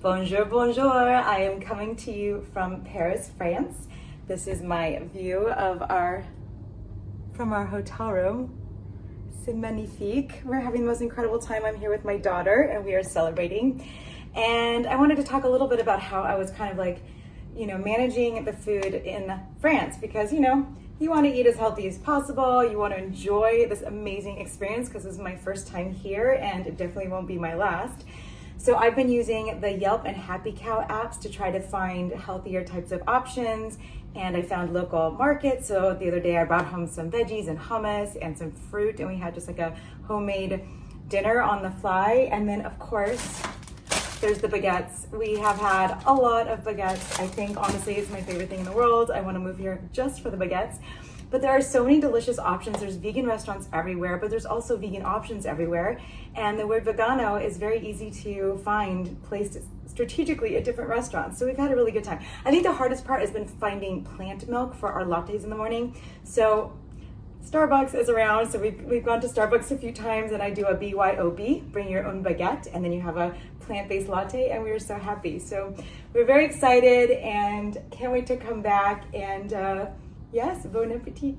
Bonjour Bonjour. I am coming to you from Paris, France. This is my view from our hotel room. C'est magnifique. We're having the most incredible time. I'm here with my daughter and we are celebrating. And I wanted to talk a little bit about how I was kind of like, managing the food in France because, you want to eat as healthy as possible. You want to enjoy this amazing experience because this is my first time here and it definitely won't be my last. So I've been using the Yelp and Happy Cow apps to try to find healthier types of options, and I found local markets. So the other day I brought home some veggies and hummus and some fruit, and we had just like a homemade dinner on the fly. And then of course, there's the baguettes. We have had a lot of baguettes. I think honestly it's my favorite thing in the world. I want to move here just for the baguettes. But there are so many delicious options. There's vegan restaurants everywhere, but there's also vegan options everywhere. And the word vegano is very easy to find placed strategically at different restaurants. So we've had a really good time. I think the hardest part has been finding plant milk for our lattes in the morning. So Starbucks is around. So we've gone to Starbucks a few times and I do a BYOB, bring your own baguette, and then you have a plant-based latte, and we were so happy. So we're very excited and can't wait to come back and yes, bon appetit.